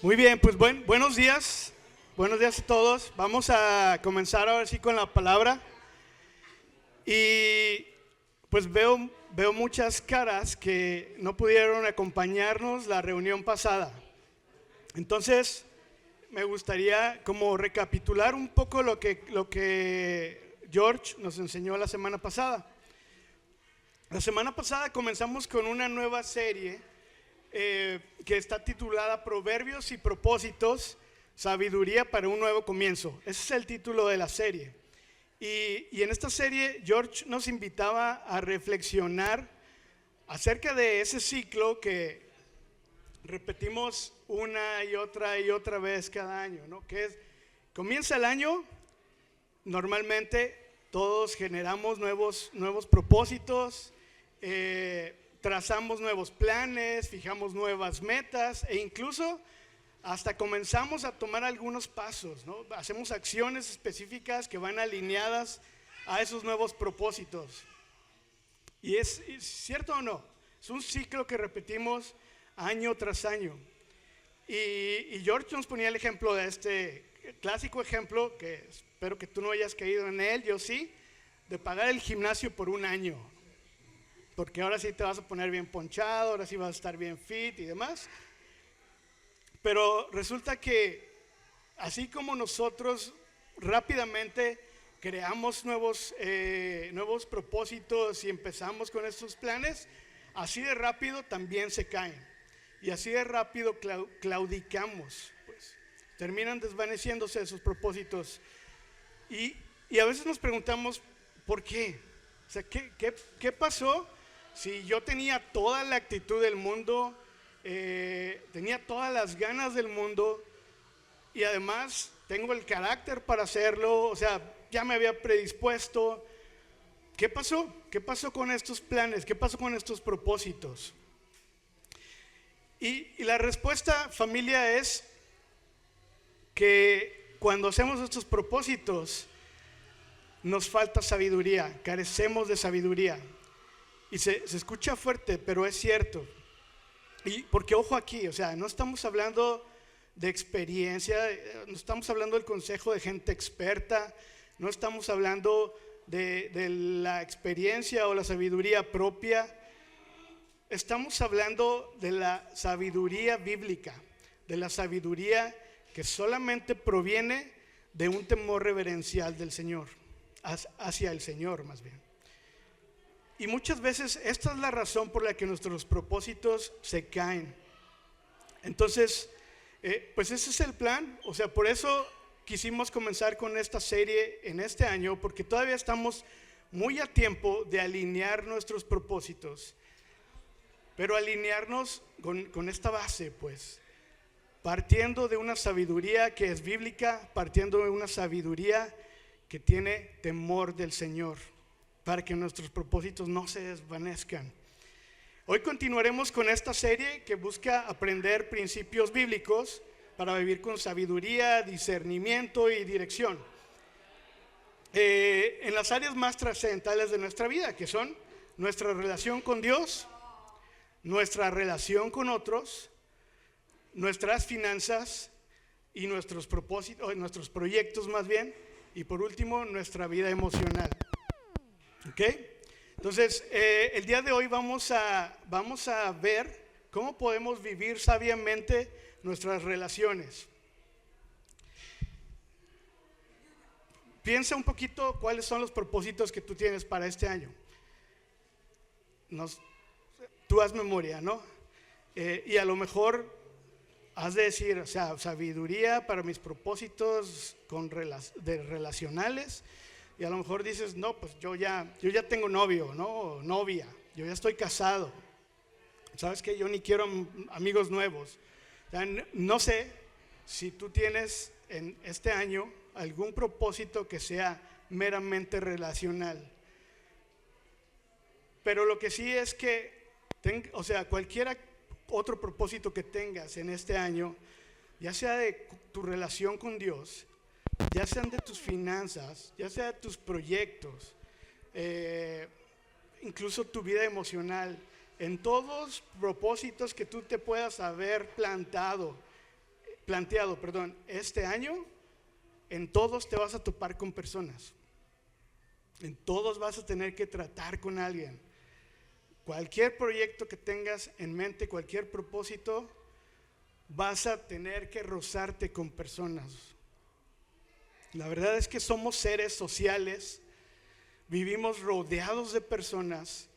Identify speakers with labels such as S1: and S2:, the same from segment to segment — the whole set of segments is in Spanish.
S1: Muy bien, pues buenos días. Buenos días a todos. Vamos a comenzar ahora sí con la palabra. Y pues veo muchas caras que no pudieron acompañarnos la reunión pasada. Entonces, me gustaría como recapitular un poco lo que George nos enseñó la semana pasada. La semana pasada comenzamos con una nueva serie que está titulada Proverbios y propósitos, sabiduría para un nuevo comienzo. Ese es el título de la serie. Y en esta serie George nos invitaba a reflexionar acerca de ese ciclo que repetimos una y otra vez cada año, ¿no? Que es, comienza el año, normalmente todos generamos nuevos propósitos, trazamos nuevos planes, fijamos nuevas metas e incluso hasta comenzamos a tomar algunos pasos, ¿no? Hacemos acciones específicas que van alineadas a esos nuevos propósitos. ¿Y es cierto o no? Es un ciclo que repetimos año tras año. Y George nos ponía el ejemplo de este clásico ejemplo, que espero que tú no hayas caído en él, yo sí, de pagar el gimnasio por un año. Porque ahora sí te vas a poner bien ponchado, ahora sí vas a estar bien fit y demás. Pero resulta que así como nosotros rápidamente creamos nuevos propósitos y empezamos con estos planes, así de rápido también se caen. Y así de rápido claudicamos, pues. Terminan desvaneciéndose esos propósitos. Y a veces nos preguntamos, ¿por qué? O sea, ¿qué pasó? Si yo tenía toda la actitud del mundo, tenía todas las ganas del mundo y además tengo el carácter para hacerlo, o sea, ya me había predispuesto. ¿Qué pasó? ¿Qué pasó con estos planes? ¿Qué pasó con estos propósitos? Y la respuesta, familia, es que cuando hacemos estos propósitos nos falta sabiduría, carecemos de sabiduría. Y se escucha fuerte, pero es cierto. Y porque ojo aquí, o sea, no estamos hablando de experiencia, no estamos hablando del consejo de gente experta, no estamos hablando de la experiencia o la sabiduría propia, estamos hablando de la sabiduría bíblica, de la sabiduría que solamente proviene de un temor reverencial del Señor, hacia el Señor más bien. Y muchas veces esta es la razón por la que nuestros propósitos se caen. Entonces, pues ese es el plan. O sea, por eso quisimos comenzar con esta serie en este año, porque todavía estamos muy a tiempo de alinear nuestros propósitos. Pero alinearnos con esta base, pues, partiendo de una sabiduría que es bíblica, partiendo de una sabiduría que tiene temor del Señor, para que nuestros propósitos no se desvanezcan. Hoy continuaremos con esta serie que busca aprender principios bíblicos para vivir con sabiduría, discernimiento y dirección en las áreas más trascendentales de nuestra vida, que son nuestra relación con Dios, nuestra relación con otros, nuestras finanzas y nuestros propósitos, nuestros proyectos más bien, y por último nuestra vida emocional. ¿Ok? Entonces, el día de hoy vamos a ver cómo podemos vivir sabiamente nuestras relaciones. Piensa un poquito cuáles son los propósitos que tú tienes para este año. Tú haz memoria, ¿no? Y a lo mejor has de decir, o sea, sabiduría para mis propósitos relacionales. Y a lo mejor dices, no, pues yo ya tengo novio, ¿no? O novia, yo ya estoy casado. ¿Sabes qué? Yo ni quiero amigos nuevos. O sea, no sé si tú tienes en este año algún propósito que sea meramente relacional. Pero lo que sí es que, o sea, cualquier otro propósito que tengas en este año, ya sea de tu relación con Dios, ya sean de tus finanzas, ya sea de tus proyectos, incluso tu vida emocional, en todos propósitos que tú te puedas haber plantado planteado, este año, en todos te vas a topar con personas. En todos vas a tener que tratar con alguien. Cualquier proyecto que tengas en mente, cualquier propósito, vas a tener que rozarte con personas. La verdad es que somos seres sociales, vivimos rodeados de personas,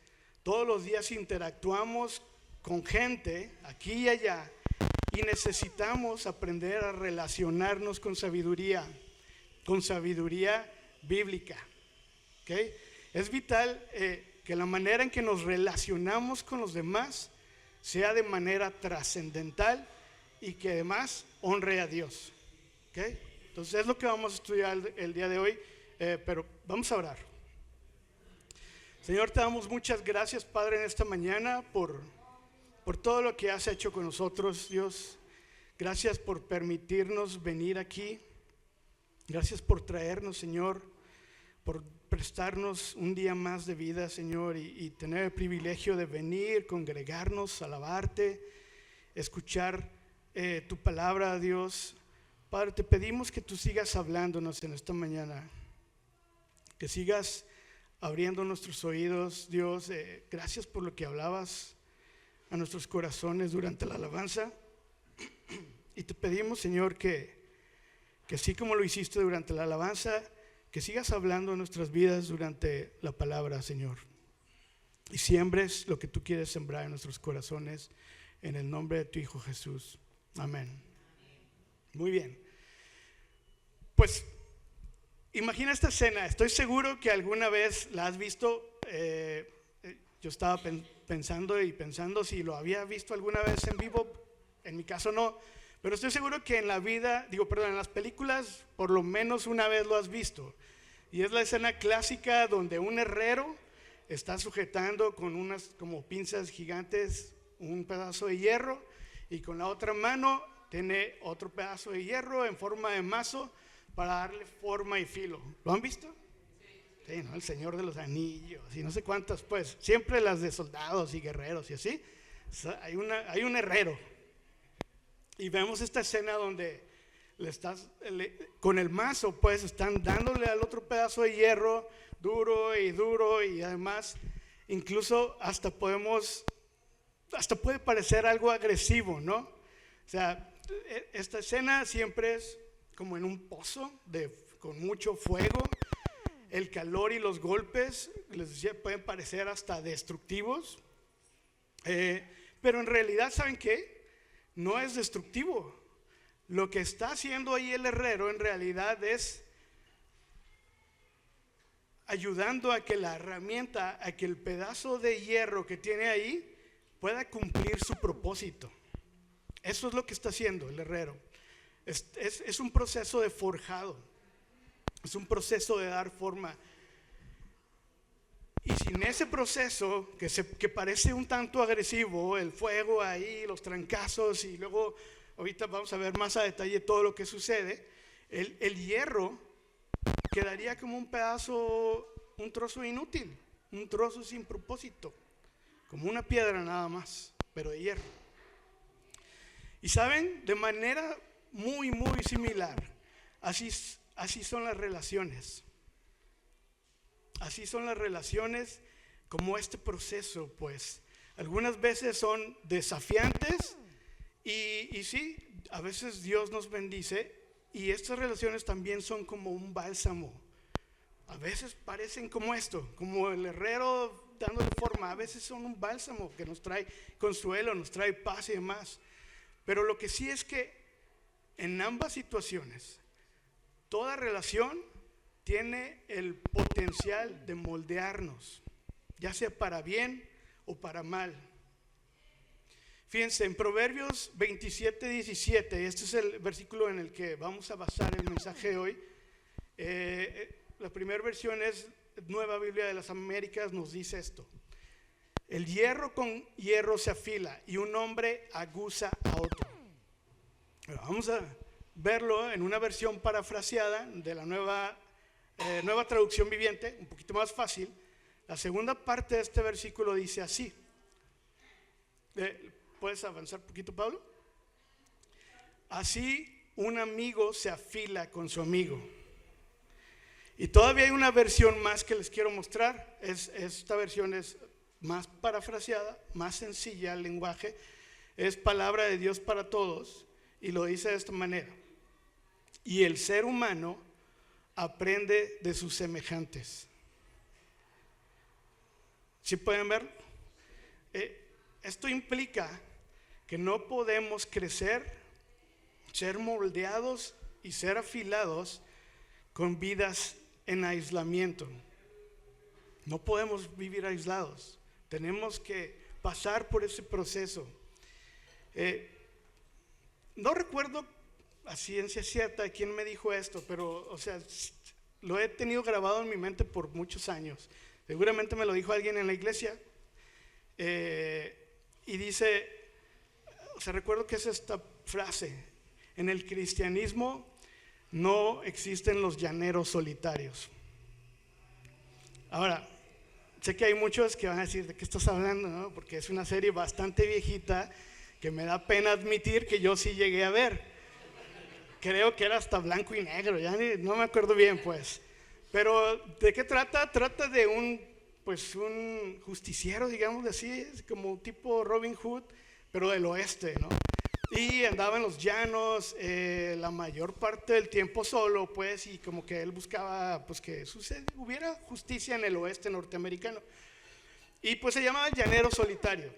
S1: todos los días interactuamos con gente aquí y allá y necesitamos aprender a relacionarnos con sabiduría bíblica. ¿Okay? Es vital que la manera en que nos relacionamos con los demás sea de manera trascendental y que además honre a Dios. ¿Okay? Entonces es lo que vamos a estudiar el día de hoy, pero vamos a orar. Señor, te damos muchas gracias, Padre, en esta mañana por todo lo que has hecho con nosotros, Dios. Gracias por permitirnos venir aquí. Gracias por traernos, Señor, por prestarnos un día más de vida, Señor, y tener el privilegio de venir, congregarnos, alabarte, escuchar tu palabra, Dios. Padre, te pedimos que tú sigas hablándonos en esta mañana, que sigas abriendo nuestros oídos, Dios. Gracias por lo que hablabas a nuestros corazones durante la alabanza. Y te pedimos, Señor, que así como lo hiciste durante la alabanza, que sigas hablando en nuestras vidas durante la palabra, Señor. Y siembres lo que tú quieres sembrar en nuestros corazones, en el nombre de tu Hijo Jesús. Amén. Muy bien. Pues imagina esta escena. Estoy seguro que alguna vez la has visto. Yo estaba pensando si lo había visto alguna vez en vivo. En mi caso no. Pero estoy seguro que en la vida, en las películas, por lo menos una vez lo has visto. Y es la escena clásica donde un herrero está sujetando con unas como pinzas gigantes un pedazo de hierro, y con la otra mano tiene otro pedazo de hierro en forma de mazo para darle forma y filo. ¿Lo han visto? Sí, ¿no? El Señor de los Anillos y no sé cuántas, pues. Siempre las de soldados y guerreros y así. Hay un herrero. Y vemos esta escena donde con el mazo, pues, están dándole al otro pedazo de hierro duro, y además incluso hasta puede parecer algo agresivo, ¿no? O sea, esta escena siempre es como en un pozo con mucho fuego. El calor y los golpes, les decía, pueden parecer hasta destructivos, pero en realidad, ¿saben qué? No es destructivo. Lo que está haciendo ahí el herrero en realidad es ayudando a que la herramienta, a que el pedazo de hierro que tiene ahí pueda cumplir su propósito. Eso es lo que está haciendo el herrero. Es un proceso de forjado, es un proceso de dar forma. Y sin ese proceso que parece un tanto agresivo, el fuego ahí, los trancazos, y luego ahorita vamos a ver más a detalle todo lo que sucede, el hierro quedaría como un trozo inútil, un trozo sin propósito, como una piedra nada más, pero de hierro. Y saben, de manera muy, muy similar, así son las relaciones. Así son las relaciones, como este proceso, pues. Algunas veces son desafiantes y sí, a veces Dios nos bendice, y estas relaciones también son como un bálsamo. A veces parecen como esto, como el herrero dándole forma. A veces son un bálsamo que nos trae consuelo, nos trae paz y demás. Pero lo que sí es que en ambas situaciones, toda relación tiene el potencial de moldearnos, ya sea para bien o para mal. Fíjense, en Proverbios 27:17, este es el versículo en el que vamos a basar el mensaje de hoy. La primera versión es Nueva Biblia de las Américas, nos dice esto: el hierro con hierro se afila, y un hombre aguza a otro. Vamos a verlo en una versión parafraseada de la nueva traducción viviente, un poquito más fácil. La segunda parte de este versículo dice así. ¿Puedes avanzar un poquito, Pablo? así un amigo se afila con su amigo. Y todavía hay una versión más que les quiero mostrar. Esta versión es más parafraseada, más sencilla el lenguaje. Es palabra de Dios para todos y lo dice de esta manera: y el ser humano aprende de sus semejantes. ¿Sí pueden ver? Esto implica que no podemos crecer, ser moldeados y ser afilados con vidas en aislamiento. No podemos vivir aislados. Tenemos que pasar por ese proceso. No recuerdo a ciencia cierta quién me dijo esto, pero lo he tenido grabado en mi mente por muchos años. Seguramente me lo dijo alguien en la iglesia. Y dice, recuerdo que es esta frase: en el cristianismo no existen los llaneros solitarios. Ahora, sé que hay muchos que van a decir, ¿de qué estás hablando? ¿No? Porque es una serie bastante viejita que me da pena admitir que yo sí llegué a ver. Creo que era hasta blanco y negro, ya no me acuerdo bien pues. Pero ¿de qué trata? Trata de un justiciero, digamos así, como tipo Robin Hood, pero del oeste, ¿no? Y andaba en los llanos la mayor parte del tiempo solo, pues, y como que él buscaba pues que hubiera justicia en el oeste norteamericano. Y pues se llamaba el llanero solitario.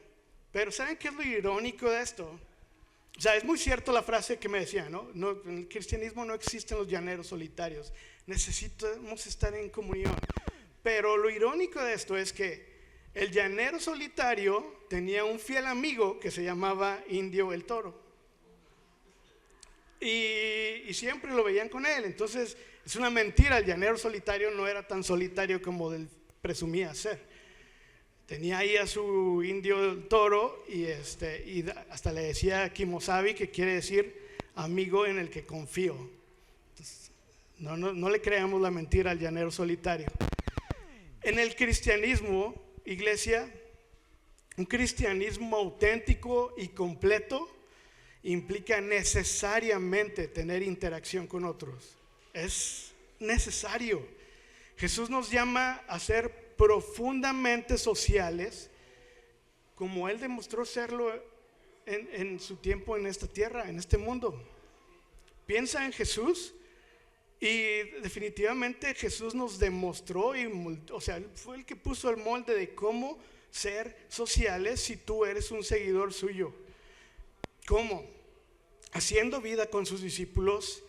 S1: Pero ¿saben qué es lo irónico de esto? O sea, es muy cierto la frase que me decía, ¿no? En el cristianismo no existen los llaneros solitarios. Necesitamos estar en comunión. Pero lo irónico de esto es que el llanero solitario tenía un fiel amigo que se llamaba Indio el Toro. Y siempre lo veían con él. Entonces es una mentira, el llanero solitario no era tan solitario como él presumía ser. Tenía ahí a su Indio el Toro y hasta le decía Kimosabi, que quiere decir amigo en el que confío. Entonces, no le creamos la mentira al llanero solitario. En el cristianismo, iglesia, un cristianismo auténtico y completo implica necesariamente tener interacción con otros. Es necesario. Jesús nos llama a ser profundamente sociales, como Él demostró serlo en su tiempo en esta tierra, en este mundo. Piensa en Jesús y definitivamente Jesús nos demostró, Él fue el que puso el molde de cómo ser sociales si tú eres un seguidor suyo. ¿Cómo? Haciendo vida con sus discípulos,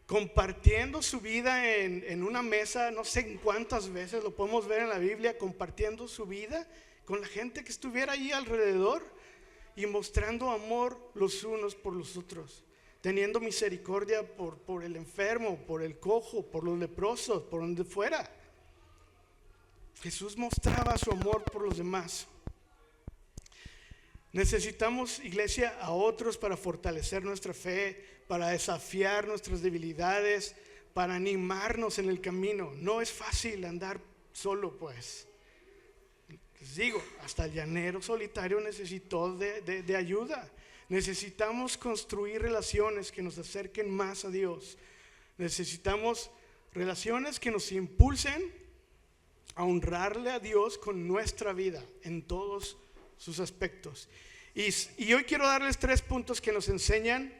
S1: compartiendo su vida en una mesa, no sé en cuántas veces lo podemos ver en la Biblia, compartiendo su vida con la gente que estuviera allí alrededor y mostrando amor los unos por los otros, teniendo misericordia por el enfermo, por el cojo, por los leprosos, por donde fuera. Jesús mostraba su amor por los demás. Necesitamos, iglesia, a otros para fortalecer nuestra fe, para desafiar nuestras debilidades, para animarnos en el camino. No es fácil andar solo, pues. Les digo, hasta el llanero solitario necesitó de ayuda. Necesitamos construir relaciones que nos acerquen más a Dios. Necesitamos relaciones que nos impulsen a honrarle a Dios con nuestra vida en todos sus aspectos. Y hoy quiero darles 3 puntos que nos enseñan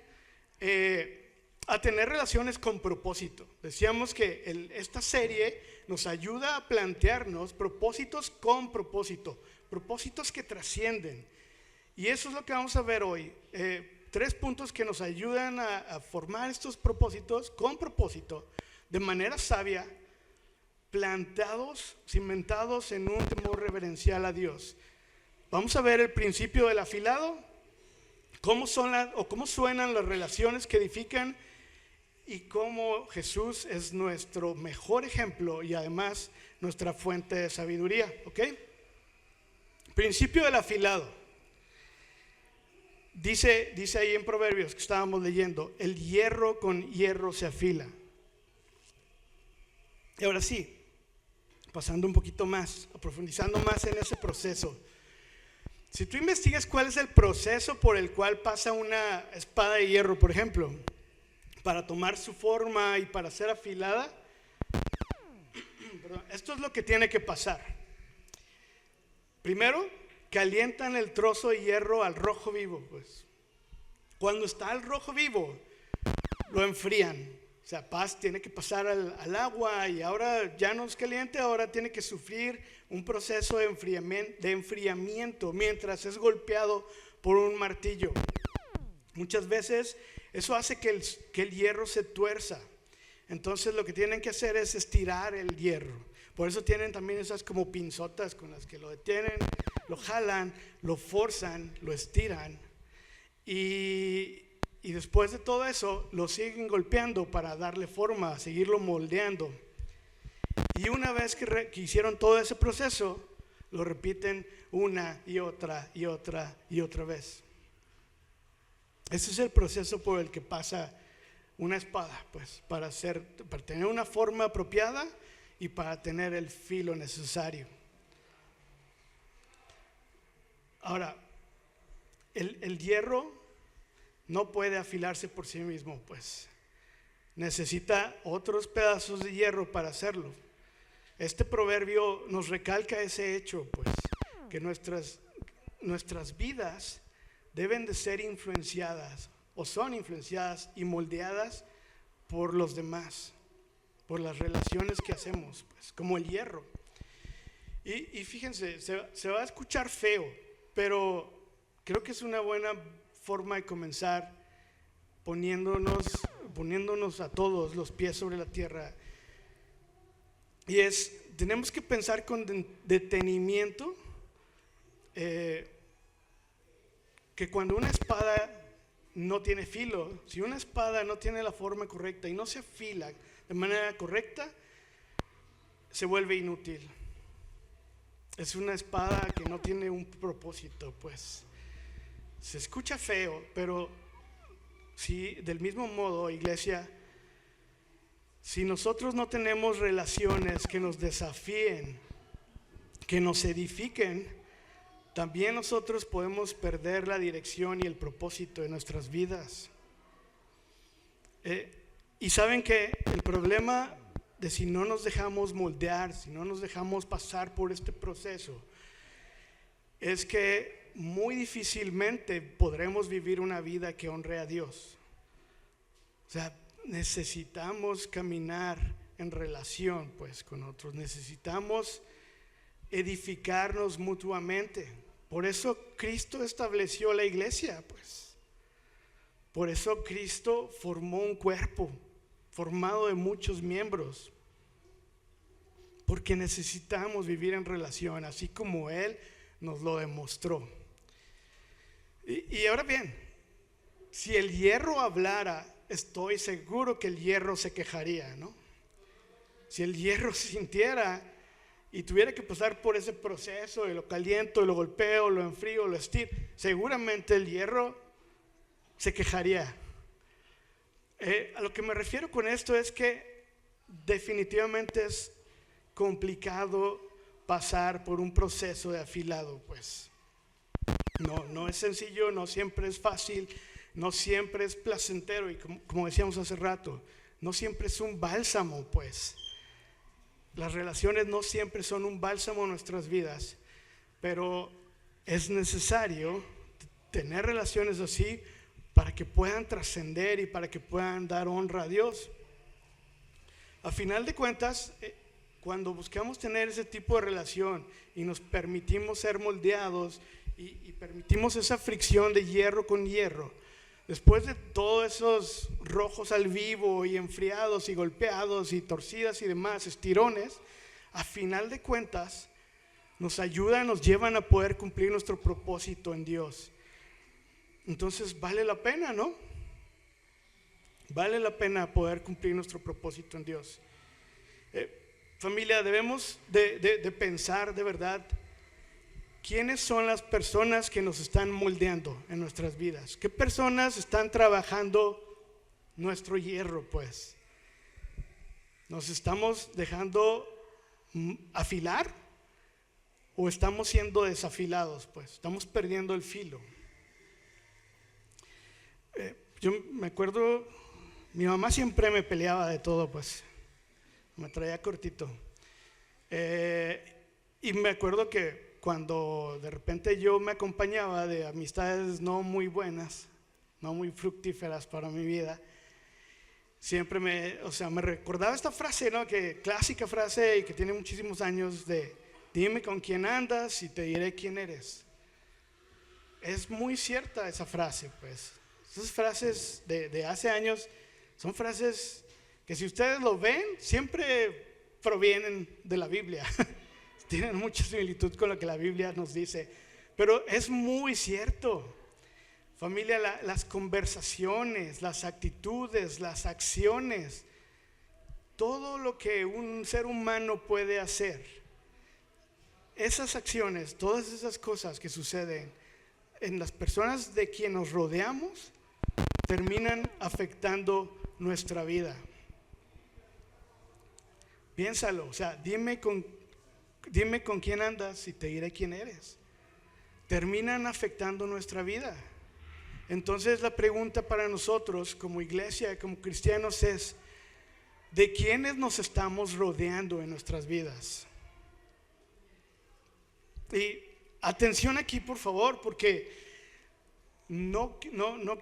S1: a tener relaciones con propósito. Decíamos que esta serie nos ayuda a plantearnos propósitos con propósito, propósitos que trascienden. Y eso es lo que vamos a ver hoy. 3 puntos que nos ayudan a formar estos propósitos con propósito, de manera sabia, plantados, cimentados en un temor reverencial a Dios. Vamos a ver el principio del afilado, cómo suenan las relaciones que edifican y cómo Jesús es nuestro mejor ejemplo y además nuestra fuente de sabiduría. ¿Ok? Principio del afilado. Dice ahí en Proverbios que estábamos leyendo, el hierro con hierro se afila. Y ahora sí, pasando un poquito más, profundizando más en ese proceso. Si tú investigas cuál es el proceso por el cual pasa una espada de hierro, por ejemplo, para tomar su forma y para ser afilada, esto es lo que tiene que pasar. Primero, calientan el trozo de hierro al rojo vivo, pues. Cuando está al rojo vivo, lo enfrían. O sea, tiene que pasar al agua y ahora ya no es caliente, ahora tiene que sufrir un proceso de enfriamiento mientras es golpeado por un martillo. Muchas veces eso hace que el hierro se tuerza. Entonces lo que tienen que hacer es estirar el hierro. Por eso tienen también esas como pinzotas con las que lo detienen, lo jalan, lo forzan, lo estiran y después de todo eso lo siguen golpeando para darle forma, seguirlo moldeando. Y una vez que hicieron todo ese proceso, lo repiten una y otra y otra y otra vez. Ese es el proceso por el que pasa una espada, pues, para tener una forma apropiada y para tener el filo necesario. Ahora, el hierro no puede afilarse por sí mismo, pues necesita otros pedazos de hierro para hacerlo. Este proverbio nos recalca ese hecho, pues, que nuestras vidas deben de ser influenciadas o son influenciadas y moldeadas por los demás, por las relaciones que hacemos, pues, como el hierro. Y fíjense, se va a escuchar feo, pero creo que es una buena forma de comenzar poniéndonos a todos los pies sobre la tierra. Y tenemos que pensar con detenimiento que cuando una espada no tiene filo, si una espada no tiene la forma correcta y no se afila de manera correcta, se vuelve inútil. Es una espada que no tiene un propósito, pues. Se escucha feo, pero sí, del mismo modo, iglesia, si nosotros no tenemos relaciones que nos desafíen, que nos edifiquen, también nosotros podemos perder la dirección y el propósito de nuestras vidas. Y saben que el problema de si no nos dejamos moldear, si no nos dejamos pasar por este proceso, es que muy difícilmente podremos vivir una vida que honre a Dios. O sea, necesitamos caminar en relación, pues, con otros. Necesitamos edificarnos mutuamente. Por eso Cristo estableció la iglesia, pues. Por eso Cristo formó un cuerpo formado de muchos miembros. Porque necesitamos vivir en relación, así como Él nos lo demostró. Y ahora bien, si el hierro hablara, estoy seguro que el hierro se quejaría, ¿no? Si el hierro sintiera y tuviera que pasar por ese proceso de lo caliento, lo golpeo, lo enfrío, lo estiro, seguramente el hierro se quejaría. A lo que me refiero con esto es que definitivamente es complicado pasar por un proceso de afilado, pues. No es sencillo, no siempre es fácil, no siempre es placentero y como decíamos hace rato, no siempre es un bálsamo, pues. Las relaciones no siempre son un bálsamo en nuestras vidas, pero es necesario tener relaciones así para que puedan trascender y para que puedan dar honra a Dios. A final de cuentas, cuando buscamos tener ese tipo de relación y nos permitimos ser moldeados y permitimos esa fricción de hierro con hierro, después de todos esos rojos al vivo y enfriados y golpeados y torcidas y demás, estirones, a final de cuentas nos ayudan, nos llevan a poder cumplir nuestro propósito en Dios. Entonces vale la pena, ¿no? Vale la pena poder cumplir nuestro propósito en Dios. Familia, debemos de pensar de verdad quiénes son las personas que nos están moldeando en nuestras vidas. ¿Qué personas están trabajando nuestro hierro, pues? ¿Nos estamos dejando afilar? o estamos siendo desafilados, pues estamos perdiendo el filo. Yo me acuerdo, mi mamá siempre me peleaba de todo, pues me traía cortito. Y me acuerdo que cuando de repente yo me acompañaba de amistades no muy buenas, no muy fructíferas para mi vida, siempre me recordaba esta frase, ¿no? Que clásica frase y que tiene muchísimos años de: dime con quién andas y te diré quién eres. Es muy cierta esa frase, pues. Esas frases de hace años son frases que, si ustedes lo ven, siempre provienen de la Biblia. Tienen mucha similitud con lo que la Biblia nos dice, pero es muy cierto. Familia, las conversaciones, las actitudes, las acciones, todo lo que un ser humano puede hacer, esas acciones, todas esas cosas que suceden en las personas de quien nos rodeamos, terminan afectando nuestra vida. Piénsalo, dime con quién andas y te diré quién eres. Terminan afectando nuestra vida. Entonces la pregunta para nosotros como iglesia, como cristianos, es: ¿de quiénes nos estamos rodeando en nuestras vidas? Y atención aquí, por favor, porque no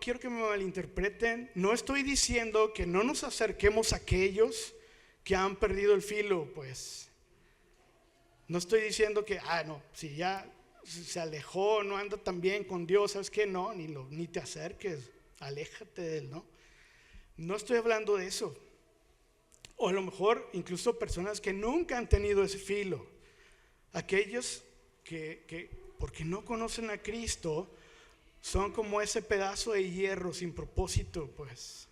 S1: quiero que me malinterpreten. No estoy diciendo que no nos acerquemos a aquellos que han perdido el filo, pues. No estoy diciendo que, si ya se alejó, no anda tan bien con Dios, ¿sabes qué? No, ni te acerques, aléjate de él, ¿no? No estoy hablando de eso. O a lo mejor incluso personas que nunca han tenido ese filo. Aquellos que porque no conocen a Cristo, son como ese pedazo de hierro sin propósito, pues.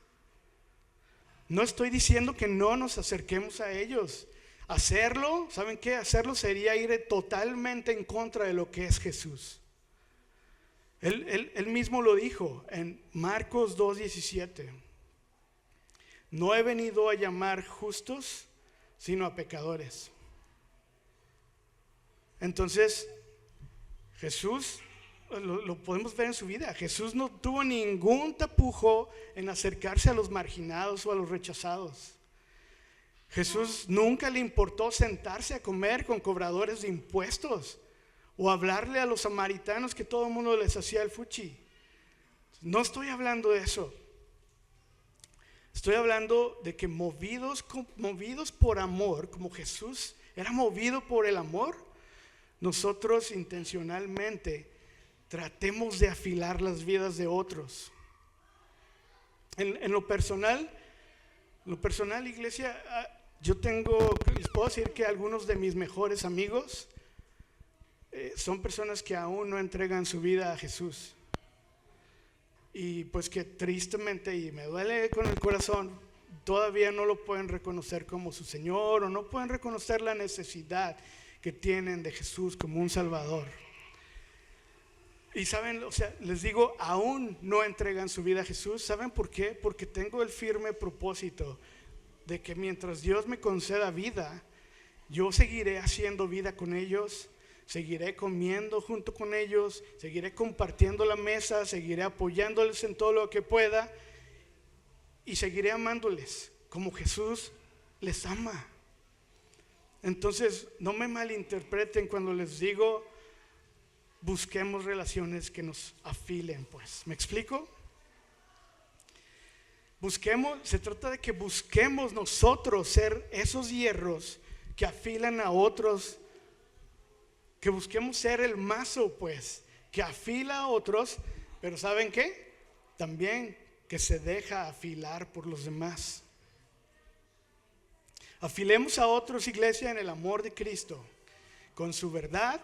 S1: No estoy diciendo que no nos acerquemos a ellos. Hacerlo, ¿saben qué? Hacerlo sería ir totalmente en contra de lo que es Jesús. Él mismo lo dijo en Marcos 2:17. No he venido a llamar justos, sino a pecadores. Entonces, Jesús, lo podemos ver en su vida. Jesús no tuvo ningún tapujo en acercarse a los marginados o a los rechazados. Jesús nunca le importó sentarse a comer con cobradores de impuestos o hablarle a los samaritanos que todo el mundo les hacía el fuchi. No estoy hablando de eso. Estoy hablando de que movidos por amor, como Jesús era movido por el amor, nosotros intencionalmente tratemos de afilar las vidas de otros. En lo personal, iglesia, les puedo decir que algunos de mis mejores amigos son personas que aún no entregan su vida a Jesús. Y pues que tristemente, y me duele con el corazón, todavía no lo pueden reconocer como su Señor, o no pueden reconocer la necesidad que tienen de Jesús como un Salvador. Y saben, les digo, aún no entregan su vida a Jesús. ¿Saben por qué? Porque tengo el firme propósito de que mientras Dios me conceda vida, yo seguiré haciendo vida con ellos, seguiré comiendo junto con ellos, seguiré compartiendo la mesa, seguiré apoyándoles en todo lo que pueda y seguiré amándoles como Jesús les ama. Entonces, no me malinterpreten cuando les digo: busquemos relaciones que nos afilen, pues. ¿Me explico? Se trata de que busquemos nosotros ser esos hierros que afilan a otros, que busquemos ser el mazo, pues, que afila a otros, pero ¿saben qué? También que se deja afilar por los demás. Afilemos a otros, iglesia, en el amor de Cristo, con su verdad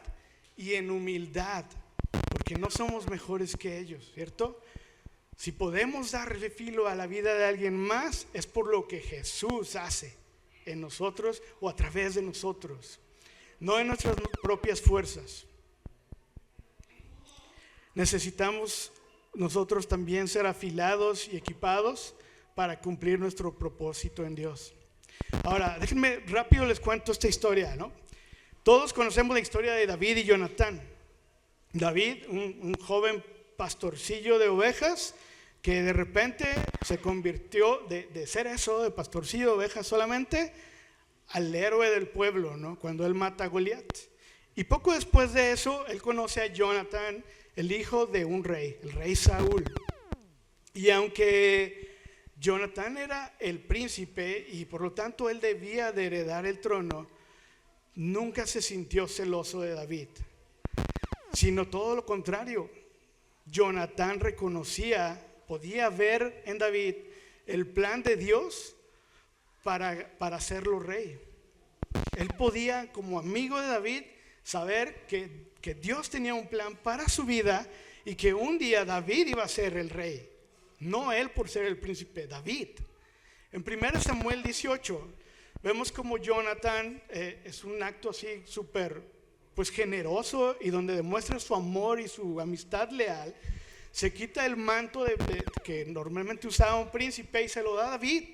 S1: y en humildad, porque no somos mejores que ellos, ¿cierto? Si podemos darle filo a la vida de alguien más, es por lo que Jesús hace en nosotros o a través de nosotros, no en nuestras propias fuerzas. Necesitamos nosotros también ser afilados y equipados para cumplir nuestro propósito en Dios. Ahora, déjenme rápido les cuento esta historia, ¿no? Todos conocemos la historia de David y Jonatán. David, un joven pastorcillo de ovejas, que de repente se convirtió de ser eso, de pastorcillo de ovejas solamente, al héroe del pueblo, ¿no? Cuando él mata a Goliat. Y poco después de eso, él conoce a Jonatán, el hijo de un rey, el rey Saúl. Y aunque Jonatán era el príncipe y por lo tanto él debía de heredar el trono, nunca se sintió celoso de David, sino todo lo contrario. Jonatán podía ver en David el plan de Dios para hacerlo rey. Él podía, como amigo de David, saber que Dios tenía un plan para su vida y que un día David iba a ser el rey, no él por ser el príncipe, David. En 1 Samuel 18 vemos como Jonatán es un acto así súper generoso y donde demuestra su amor y su amistad leal. Se quita el manto que normalmente usaba un príncipe y se lo da a David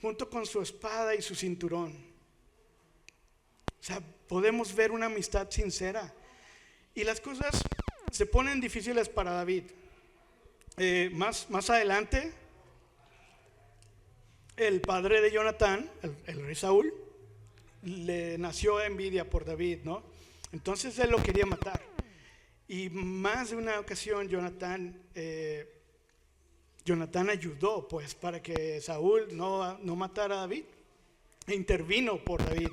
S1: junto con su espada y su cinturón. O sea, podemos ver una amistad sincera. Y las cosas se ponen difíciles para David. Más adelante, el padre de Jonatán, el rey Saúl, le nació envidia por David, ¿no? Entonces él lo quería matar. Y más de una ocasión Jonatán ayudó pues para que Saúl no matara a David. E intervino por David.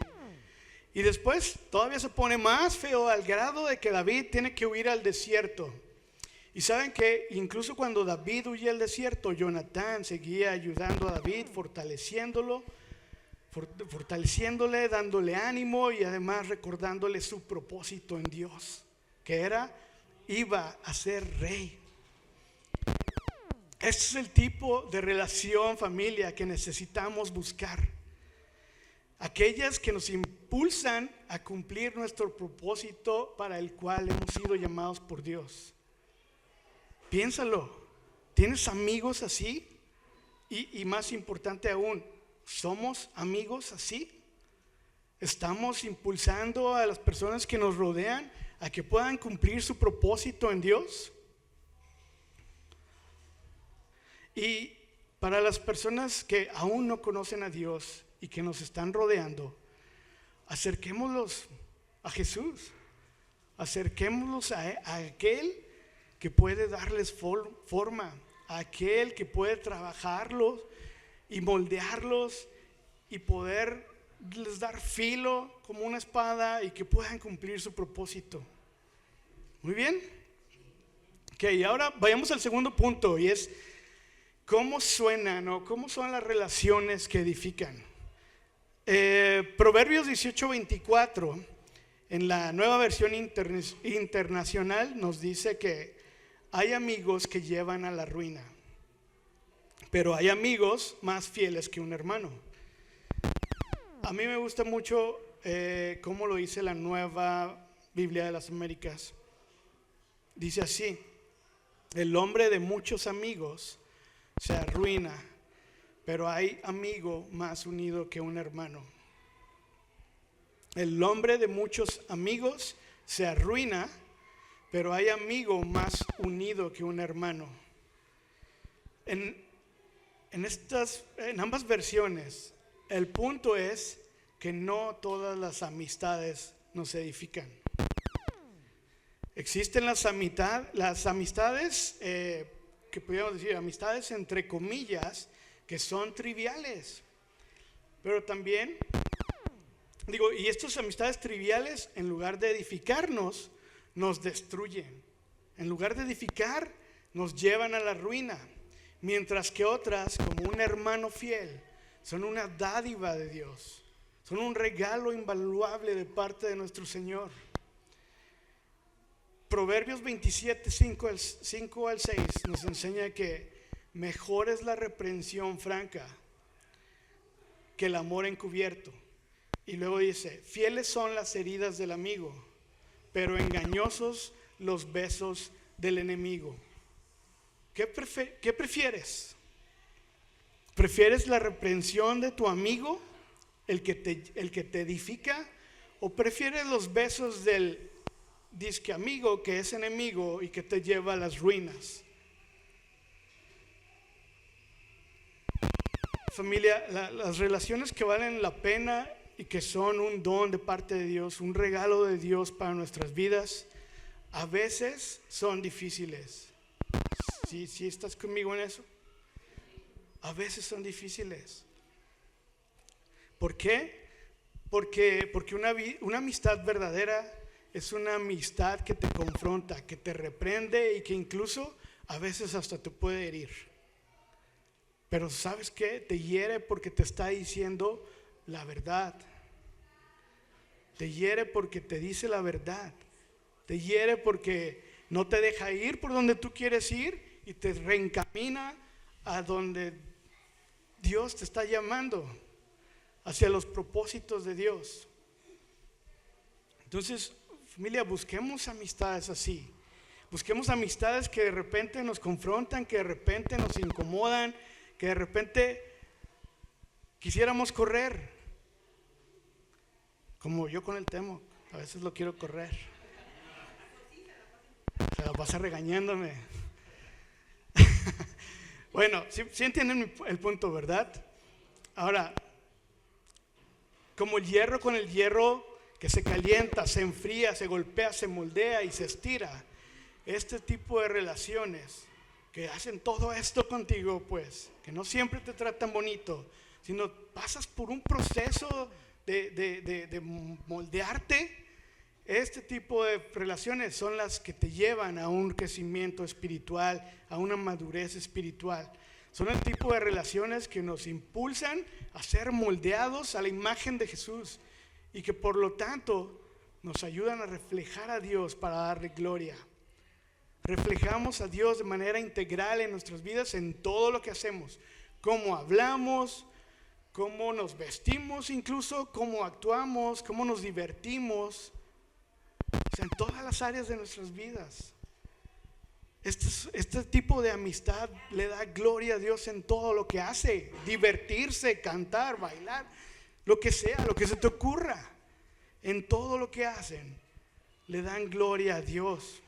S1: Y después todavía se pone más feo al grado de que David tiene que huir al desierto. Y saben que incluso cuando David huye al desierto, Jonatán seguía ayudando a David, fortaleciéndole, dándole ánimo y además recordándole su propósito en Dios, que iba a ser rey. Este es el tipo de relación, familia, que necesitamos buscar. Aquellas que nos impulsan a cumplir nuestro propósito para el cual hemos sido llamados por Dios. Piénsalo, ¿tienes amigos así? Y más importante aún, ¿somos amigos así? ¿Estamos impulsando a las personas que nos rodean a que puedan cumplir su propósito en Dios? Y para las personas que aún no conocen a Dios y que nos están rodeando, acerquémoslos a Jesús, acerquémoslos a aquel que puede darles forma, a aquel que puede trabajarlos y moldearlos y poderles dar filo como una espada y que puedan cumplir su propósito. Muy bien. Ok, y ahora vayamos al segundo punto, y es ¿cómo suenan o cómo son las relaciones que edifican? Proverbios 18:24 en la Nueva Versión Internacional nos dice que hay amigos que llevan a la ruina, pero hay amigos más fieles que un hermano. A mí me gusta mucho cómo lo dice la Nueva Biblia de las Américas. Dice así: el hombre de muchos amigos se arruina, pero hay amigo más unido que un hermano. El hombre de muchos amigos se arruina, pero hay amigo más unido que un hermano. En ambas versiones, el punto es que no todas las amistades nos edifican. Existen las amistades, que podríamos decir amistades entre comillas, que son triviales, pero también y estas amistades triviales, en lugar de edificarnos, nos destruyen. En lugar de edificar, nos llevan a la ruina, mientras que otras, como un hermano fiel, son una dádiva de Dios, son un regalo invaluable de parte de nuestro Señor. Proverbios 27, 5 al 6 nos enseña que mejor es la reprensión franca que el amor encubierto. Y luego dice: fieles son las heridas del amigo, pero engañosos los besos del enemigo. ¿Qué prefieres? ¿Prefieres la reprensión de tu amigo, el que te edifica, ¿O prefieres los besos del disque amigo que es enemigo y que te lleva a las ruinas? Familia, las relaciones que valen la pena y que son un don de parte de Dios, un regalo de Dios para nuestras vidas, a veces son difíciles. ¿Sí estás conmigo en eso? A veces son difíciles. ¿Por qué? Porque una amistad verdadera es una amistad que te confronta, que te reprende y que incluso a veces hasta te puede herir. Pero ¿sabes qué? Te hiere porque te está diciendo la verdad. Te hiere porque te dice la verdad. Te hiere porque no te deja ir por donde tú quieres ir y te reencamina a donde Dios te está llamando, hacia los propósitos de Dios. Entonces, familia, busquemos amistades así. Busquemos amistades que de repente nos confrontan, que de repente nos incomodan, que de repente quisiéramos correr. Como yo con el Temo, a veces lo quiero correr. Se la pasa regañándome. Bueno, sí entienden el punto, ¿verdad? Ahora, como el hierro con el hierro que se calienta, se enfría, se golpea, se moldea y se estira, este tipo de relaciones que hacen todo esto contigo, pues, que no siempre te tratan bonito, sino pasas por un proceso de moldearte. Este tipo de relaciones son las que te llevan a un crecimiento espiritual, a una madurez espiritual. Son el tipo de relaciones que nos impulsan a ser moldeados a la imagen de Jesús y que por lo tanto nos ayudan a reflejar a Dios para darle gloria. Reflejamos a Dios de manera integral en nuestras vidas en todo lo que hacemos, cómo hablamos, cómo nos vestimos, incluso cómo actuamos, cómo nos divertimos, o sea, en todas las áreas de nuestras vidas. Este tipo de amistad le da gloria a Dios en todo lo que hace, divertirse, cantar, bailar, lo que sea, lo que se te ocurra, en todo lo que hacen, le dan gloria a Dios.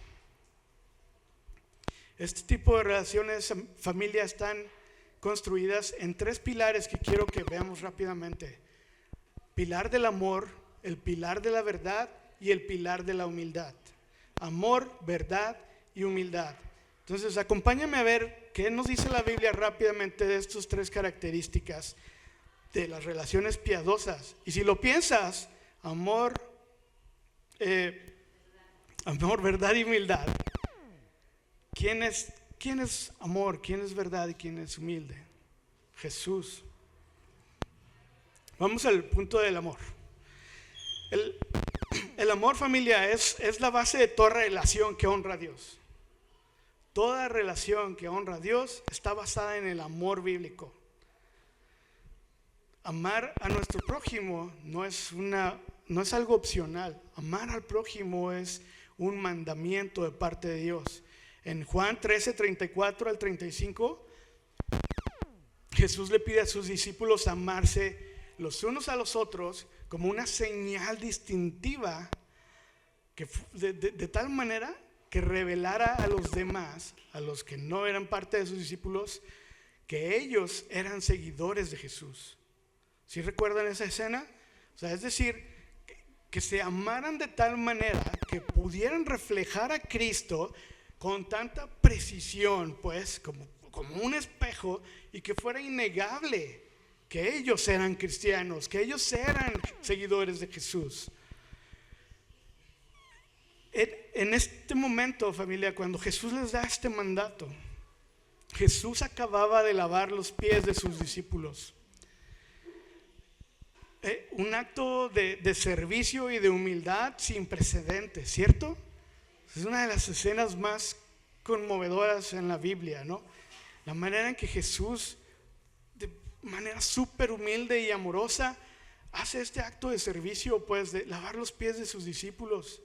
S1: Este tipo de relaciones, familia, están construidas en 3 pilares que quiero que veamos rápidamente: pilar del amor, el pilar de la verdad y el pilar de la humildad. Amor, verdad y humildad. Entonces, acompáñame a ver qué nos dice la Biblia rápidamente de estas 3 características de las relaciones piadosas. Y si lo piensas, amor, verdad y humildad. ¿Quién es amor? ¿Quién es verdad y quién es humilde? Jesús. Vamos al punto del amor. El amor, familia, es la base de toda relación que honra a Dios. Toda relación que honra a Dios está basada en el amor bíblico. Amar a nuestro prójimo no es algo opcional. Amar al prójimo es un mandamiento de parte de Dios. En Juan 13, 34 al 35, Jesús le pide a sus discípulos amarse los unos a los otros como una señal distintiva que de tal manera que revelara a los demás, a los que no eran parte de sus discípulos, que ellos eran seguidores de Jesús. ¿Sí recuerdan esa escena? O sea, es decir, que se amaran de tal manera que pudieran reflejar a Cristo con tanta precisión, pues, como un espejo, y que fuera innegable que ellos eran cristianos, que ellos eran seguidores de Jesús. En este momento, familia, cuando Jesús les da este mandato, Jesús acababa de lavar los pies de sus discípulos. Un acto de servicio y de humildad sin precedentes, ¿cierto? Es una de las escenas más conmovedoras en la Biblia, ¿no? La manera en que Jesús, de manera súper humilde y amorosa, hace este acto de servicio, pues, de lavar los pies de sus discípulos.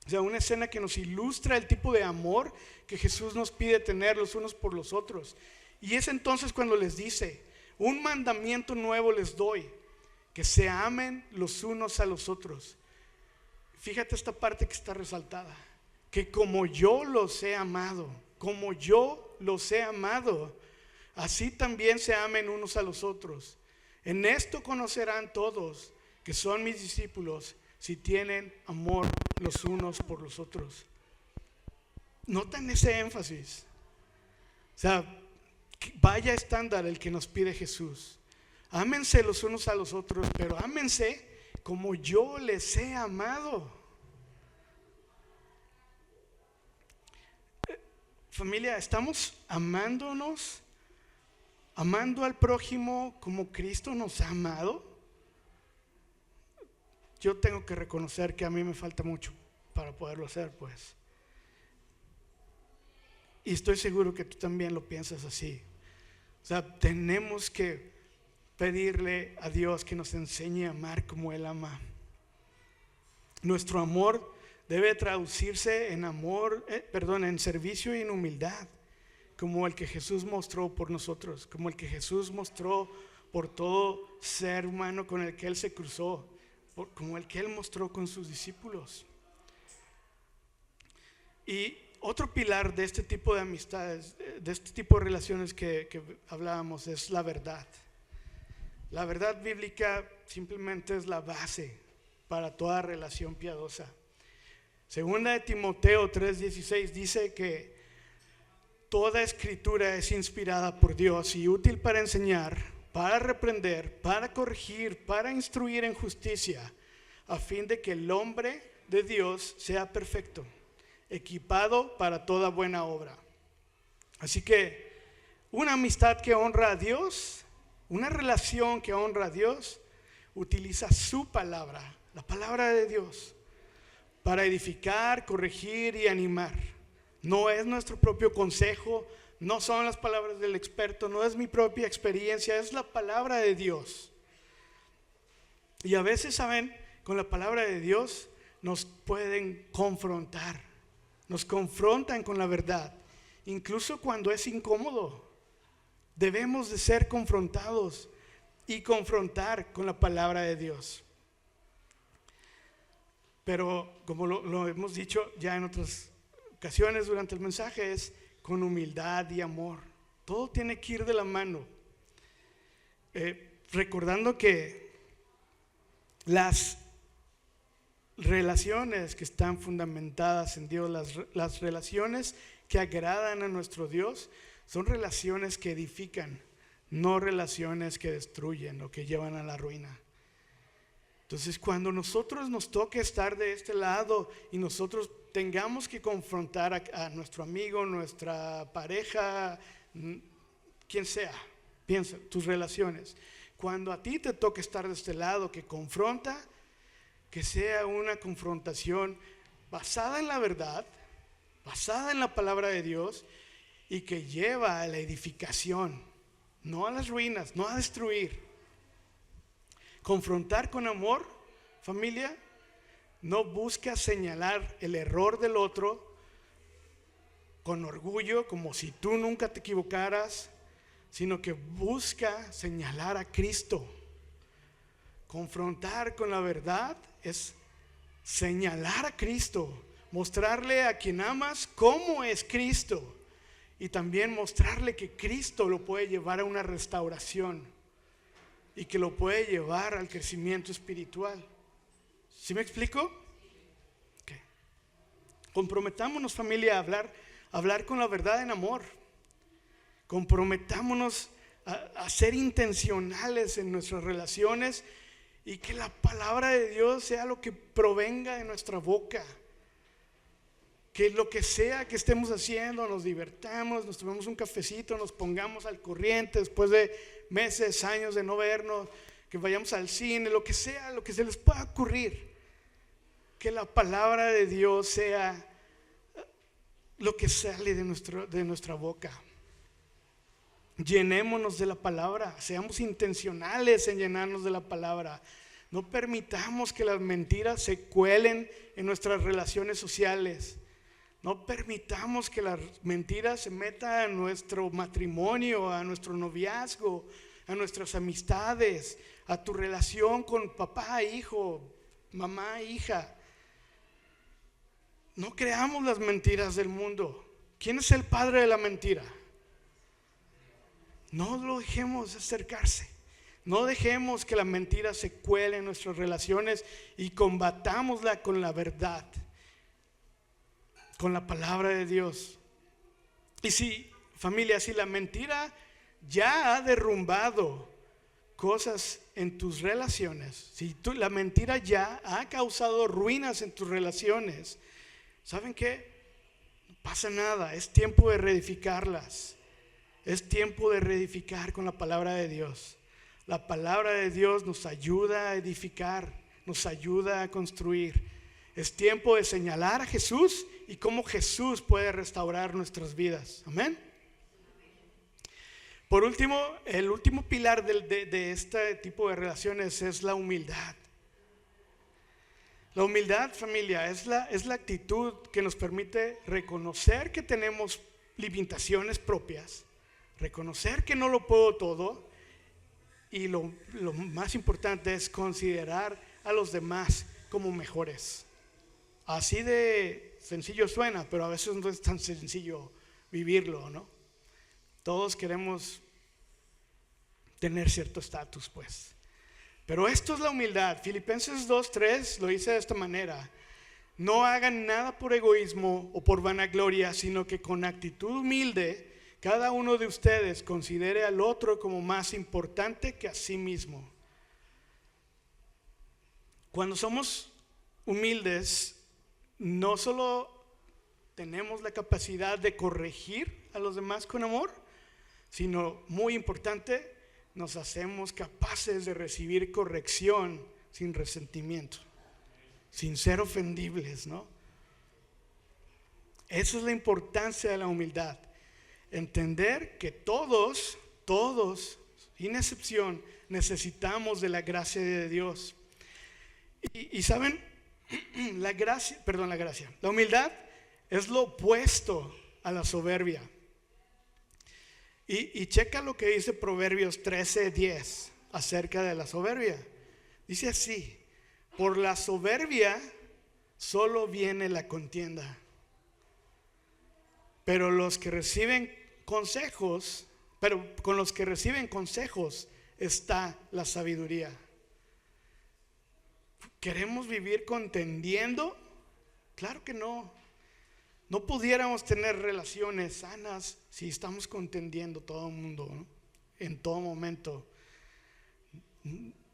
S1: O sea, una escena que nos ilustra el tipo de amor que Jesús nos pide tener los unos por los otros. Y es entonces cuando les dice: un mandamiento nuevo les doy, que se amen los unos a los otros. Fíjate esta parte que está resaltada, que como yo los he amado, como yo los he amado, así también se amen unos a los otros. En esto conocerán todos que son mis discípulos, si tienen amor los unos por los otros. ¿Notan ese énfasis? O sea, vaya estándar el que nos pide Jesús. Ámense los unos a los otros, pero ámense como yo les he amado. Familia, ¿estamos amándonos, amando al prójimo como Cristo nos ha amado? Yo tengo que reconocer que a mí me falta mucho para poderlo hacer, pues. Y estoy seguro que tú también lo piensas así. O sea, tenemos que pedirle a Dios que nos enseñe a amar como Él ama. Nuestro amor debe traducirse en en servicio y en humildad, como el que Jesús mostró por nosotros, como el que Jesús mostró por todo ser humano con el que Él se cruzó, como el que Él mostró con sus discípulos. Y otro pilar de este tipo de amistades, de este tipo de relaciones que hablábamos, es la verdad. La verdad bíblica simplemente es la base para toda relación piadosa. Segunda de Timoteo 3:16 dice que toda escritura es inspirada por Dios y útil para enseñar, para reprender, para corregir, para instruir en justicia, a fin de que el hombre de Dios sea perfecto, equipado para toda buena obra. Así que una amistad que honra a Dios, una relación que honra a Dios, utiliza su palabra, la palabra de Dios, para edificar, corregir y animar. No es nuestro propio consejo, no son las palabras del experto, no es mi propia experiencia, es la palabra de Dios. Y a veces, ¿saben? Con la palabra de Dios nos pueden confrontar, nos confrontan con la verdad, incluso cuando es incómodo. Debemos de ser confrontados y confrontar con la palabra de Dios. Pero como lo hemos dicho ya en otras ocasiones durante el mensaje, es con humildad y amor. Todo tiene que ir de la mano. Recordando que las relaciones que están fundamentadas en Dios, las relaciones que agradan a nuestro Dios, son relaciones que edifican, no relaciones que destruyen o que llevan a la ruina. Entonces, cuando nosotros nos toque estar de este lado y nosotros tengamos que confrontar a nuestro amigo, nuestra pareja, quien sea, piensa, tus relaciones. Cuando a ti te toque estar de este lado que confronta, que sea una confrontación basada en la verdad, basada en la palabra de Dios y que lleva a la edificación, no a las ruinas, no a destruir. Confrontar con amor, familia, no busca señalar el error del otro con orgullo, como si tú nunca te equivocaras, sino que busca señalar a Cristo. Confrontar con la verdad es señalar a Cristo, mostrarle a quien amas cómo es Cristo y también mostrarle que Cristo lo puede llevar a una restauración y que lo puede llevar al crecimiento espiritual. ¿Sí me explico? Okay. Comprometámonos, familia, a hablar con la verdad en amor. Comprometámonos a ser intencionales en nuestras relaciones y que la palabra de Dios sea lo que provenga de nuestra boca. Que lo que sea que estemos haciendo, nos divertamos, nos tomemos un cafecito, nos pongamos al corriente después de meses, años de no vernos, que vayamos al cine, lo que sea, lo que se les pueda ocurrir, que la palabra de Dios sea lo que sale de nuestra boca. Llenémonos de la palabra, seamos intencionales en llenarnos de la palabra. No permitamos que las mentiras se cuelen en nuestras relaciones sociales. No permitamos que las mentiras se metan a nuestro matrimonio, a nuestro noviazgo, a nuestras amistades, a tu relación con papá, hijo, mamá, hija. No creamos las mentiras del mundo. ¿Quién es el padre de la mentira? No lo dejemos acercarse. No dejemos que la mentira se cuele en nuestras relaciones y combatámosla con la verdad, con la palabra de Dios. Y si, familia, si la mentira ya ha derrumbado cosas en tus relaciones, si la mentira ya ha causado ruinas en tus relaciones, ¿saben qué? No pasa nada, es tiempo de reedificarlas. Es tiempo de reedificar con la palabra de Dios. La palabra de Dios nos ayuda a edificar, nos ayuda a construir. Es tiempo de señalar a Jesús y cómo Jesús puede restaurar nuestras vidas. Amén. Por último, el último pilar de este tipo de relaciones es la humildad. La humildad, familia, es la actitud que nos permite reconocer que tenemos limitaciones propias, reconocer que no lo puedo todo, y lo más importante es considerar a los demás como mejores. Así de sencillo suena, pero a veces no es tan sencillo vivirlo, ¿no? Todos queremos tener cierto estatus, pues. Pero esto es la humildad. Filipenses 2:3 lo dice de esta manera: no hagan nada por egoísmo o por vanagloria, sino que con actitud humilde cada uno de ustedes considere al otro como más importante que a sí mismo. Cuando somos humildes, no solo tenemos la capacidad de corregir a los demás con amor, sino, muy importante, nos hacemos capaces de recibir corrección sin resentimiento, sin ser ofendibles, ¿no? Esa es la importancia de la humildad. Entender que todos, sin excepción, necesitamos de la gracia de Dios. Y saben, la humildad es lo opuesto a la soberbia. Y checa lo que dice Proverbios 13:10 acerca de la soberbia. Dice así: por la soberbia solo viene la contienda, pero con los que reciben consejos está la sabiduría. ¿Queremos vivir contendiendo? Claro que no. No pudiéramos tener relaciones sanas si estamos contendiendo todo el mundo, ¿no? En todo momento.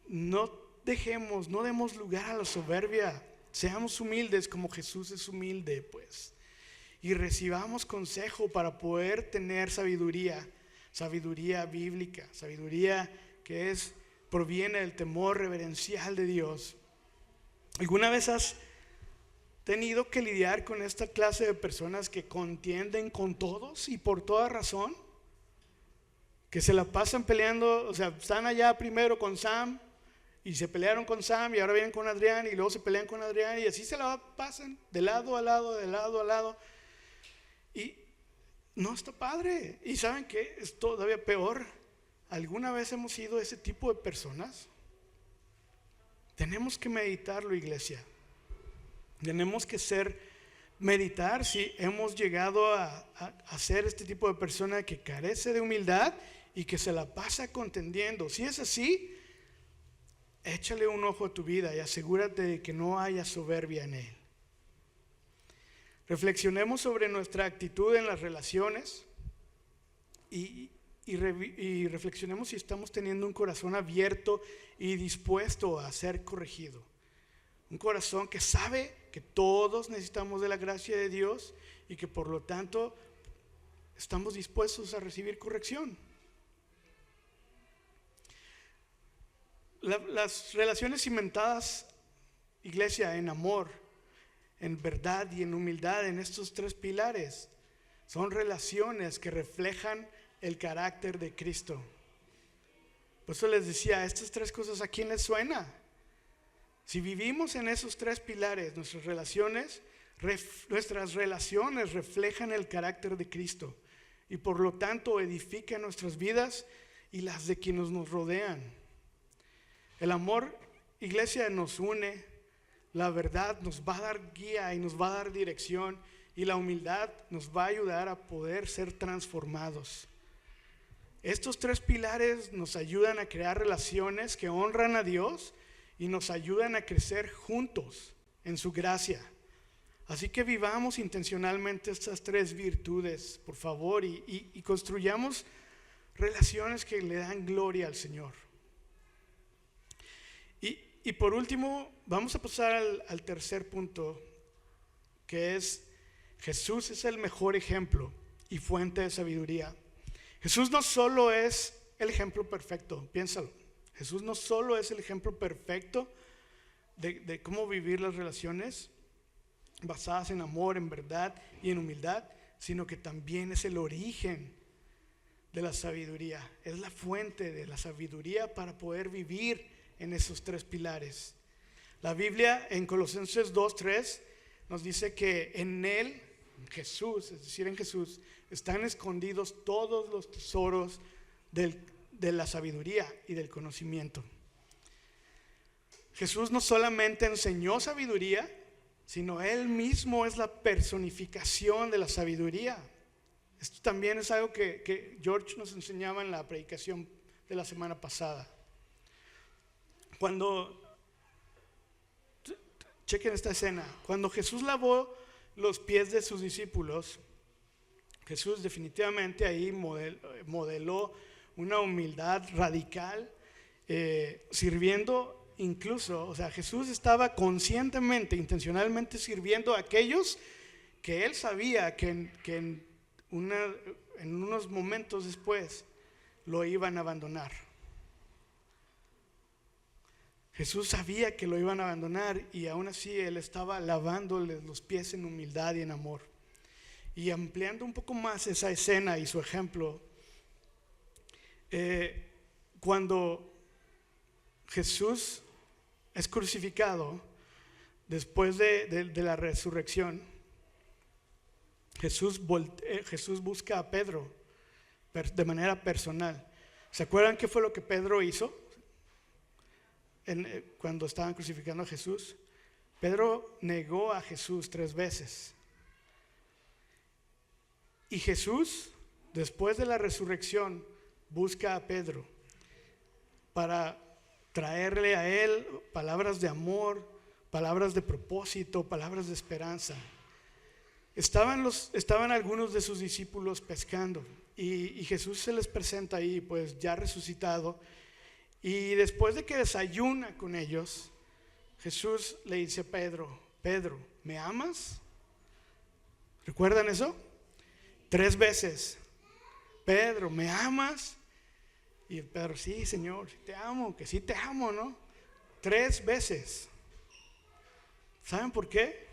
S1: No demos lugar a la soberbia. Seamos humildes como Jesús es humilde, pues. Y recibamos consejo para poder tener sabiduría bíblica, sabiduría que proviene del temor reverencial de Dios. ¿Alguna vez has tenido que lidiar con esta clase de personas que contienden con todos y por toda razón? Que se la pasan peleando, o sea, están allá primero con Sam y se pelearon con Sam y ahora vienen con Adrián y luego se pelean con Adrián y así se la pasan de lado a lado, de lado a lado. Y no está padre. ¿Y saben qué? Es todavía peor. ¿Alguna vez hemos sido ese tipo de personas? Tenemos que meditarlo, iglesia. Tenemos que meditar si hemos llegado a ser este tipo de persona que carece de humildad y que se la pasa contendiendo. Si es así, échale un ojo a tu vida y asegúrate de que no haya soberbia en él. Reflexionemos sobre nuestra actitud en las relaciones y reflexionemos si estamos teniendo un corazón abierto y dispuesto a ser corregido. Un corazón que sabe que todos necesitamos de la gracia de Dios y que por lo tanto estamos dispuestos a recibir corrección. Las relaciones cimentadas, iglesia, en amor, en verdad y en humildad, en estos tres pilares, son relaciones que reflejan el carácter de Cristo. Por eso les decía, estas tres cosas, ¿a quién les suena? Si vivimos en esos tres pilares, nuestras relaciones reflejan el carácter de Cristo y por lo tanto edifican nuestras vidas y las de quienes nos rodean. El amor, iglesia, nos une, la verdad nos va a dar guía y nos va a dar dirección, y la humildad nos va a ayudar a poder ser transformados. Estos tres pilares nos ayudan a crear relaciones que honran a Dios y nos ayudan a crecer juntos en su gracia. Así que vivamos intencionalmente estas tres virtudes, por favor, y construyamos relaciones que le dan gloria al Señor. Y por último, vamos a pasar al tercer punto, que es: Jesús es el mejor ejemplo y fuente de sabiduría. Jesús no solo es el ejemplo perfecto, piénsalo. Jesús no solo es el ejemplo perfecto de cómo vivir las relaciones basadas en amor, en verdad y en humildad, sino que también es el origen de la sabiduría. Es la fuente de la sabiduría para poder vivir en esos tres pilares. La Biblia en Colosenses 2:3 nos dice que en Él, Jesús, es decir, en Jesús, están escondidos todos los tesoros de la sabiduría y del conocimiento. Jesús no solamente enseñó sabiduría, sino Él mismo es la personificación de la sabiduría. Esto también es algo que George nos enseñaba en la predicación de la semana pasada. Chequen esta escena, cuando Jesús lavó los pies de sus discípulos, Jesús definitivamente ahí modeló una humildad radical, sirviendo incluso, o sea, Jesús estaba conscientemente, intencionalmente sirviendo a aquellos que Él sabía que en unos momentos después lo iban a abandonar. Jesús sabía que lo iban a abandonar y aún así Él estaba lavándoles los pies en humildad y en amor. Y ampliando un poco más esa escena y su ejemplo, cuando Jesús es crucificado, después de la resurrección, Jesús busca a Pedro de manera personal. ¿Se acuerdan qué fue lo que Pedro hizo cuando estaban crucificando a Jesús? Pedro negó a Jesús 3 veces. Y Jesús, después de la resurrección, busca a Pedro para traerle a él palabras de amor, palabras de propósito, palabras de esperanza. Estaban algunos de sus discípulos pescando y Jesús se les presenta ahí, pues ya resucitado. Y después de que desayuna con ellos, Jesús le dice a Pedro: Pedro, ¿me amas? ¿Recuerdan eso? 3 veces. Pedro, ¿me amas? Y Pedro: sí, Señor, te amo, que sí te amo, ¿no? 3 veces. ¿Saben por qué?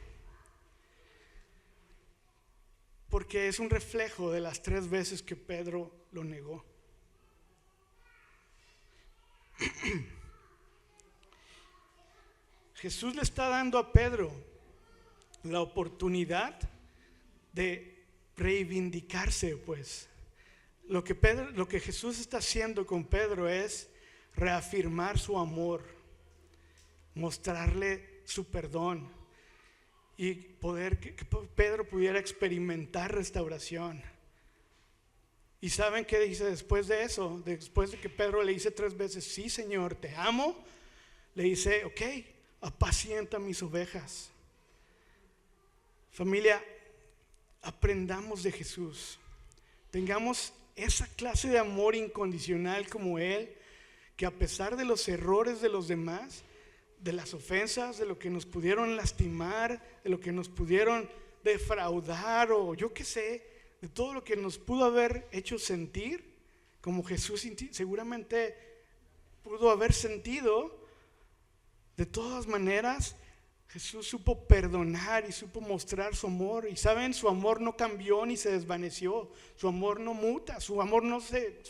S1: Porque es un reflejo de las 3 veces que Pedro lo negó. Jesús le está dando a Pedro la oportunidad de reivindicarse, pues. Lo que Jesús está haciendo con Pedro es reafirmar su amor, mostrarle su perdón y que Pedro pudiera experimentar restauración. ¿Y saben qué dice después de eso? Después de que Pedro le dice 3 veces: sí, Señor, te amo, le dice: ok, apacienta mis ovejas. Familia, aprendamos de Jesús. Tengamos esa clase de amor incondicional como Él, que a pesar de los errores de los demás, de las ofensas, de lo que nos pudieron lastimar, de lo que nos pudieron defraudar, o yo qué sé, de todo lo que nos pudo haber hecho sentir, como Jesús seguramente pudo haber sentido, de todas maneras Jesús supo perdonar y supo mostrar su amor. Y saben, su amor no cambió ni se desvaneció, su amor no muta, su amor no se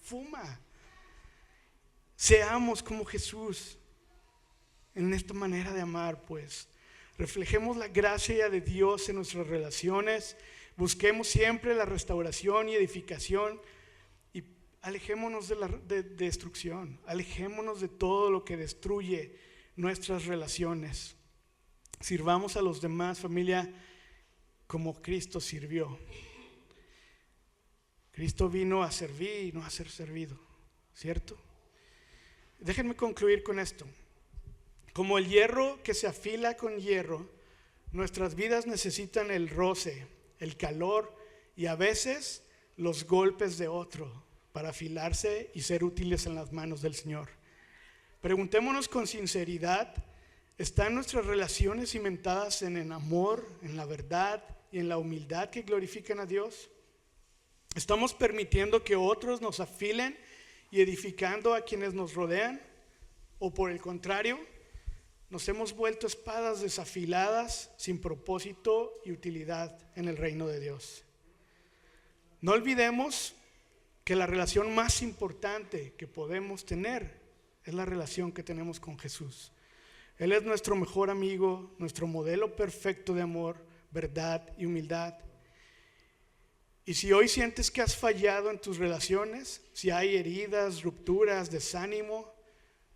S1: fuma. Seamos como Jesús en esta manera de amar, pues. Reflejemos la gracia de Dios en nuestras relaciones, busquemos siempre la restauración y edificación, y alejémonos de destrucción, alejémonos de todo lo que destruye nuestras relaciones. Sirvamos a los demás, familia, como Cristo sirvió. Cristo vino a servir y no a ser servido, ¿cierto? Déjenme concluir con esto. Como el hierro que se afila con hierro, nuestras vidas necesitan el roce, el calor y a veces los golpes de otro para afilarse y ser útiles en las manos del Señor. Preguntémonos con sinceridad, ¿están nuestras relaciones cimentadas en el amor, en la verdad y en la humildad que glorifican a Dios? ¿Estamos permitiendo que otros nos afilen y edificando a quienes nos rodean? ¿O por el contrario, nos hemos vuelto espadas desafiladas sin propósito y utilidad en el reino de Dios? No olvidemos que la relación más importante que podemos tener es la relación que tenemos con Jesús. Él es nuestro mejor amigo, nuestro modelo perfecto de amor, verdad y humildad. Y si hoy sientes que has fallado en tus relaciones, si hay heridas, rupturas, desánimo,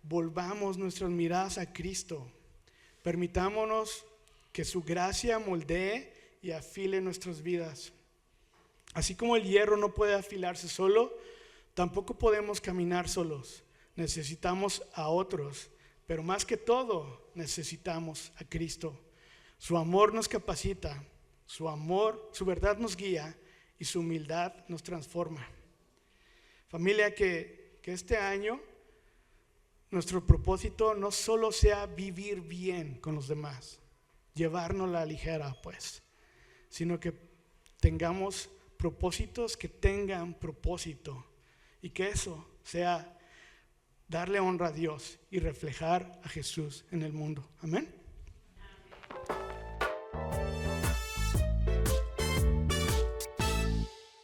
S1: volvamos nuestras miradas a Cristo. Permitámonos que su gracia moldee y afile nuestras vidas. Así como el hierro no puede afilarse solo, tampoco podemos caminar solos. Necesitamos a otros, pero más que todo necesitamos a Cristo. Su amor nos capacita, su verdad nos guía y su humildad nos transforma. Familia, que este año nuestro propósito no solo sea vivir bien con los demás, llevarnos la ligera pues, sino que tengamos propósitos que tengan propósito y que eso sea darle honra a Dios y reflejar a Jesús en el mundo. Amén.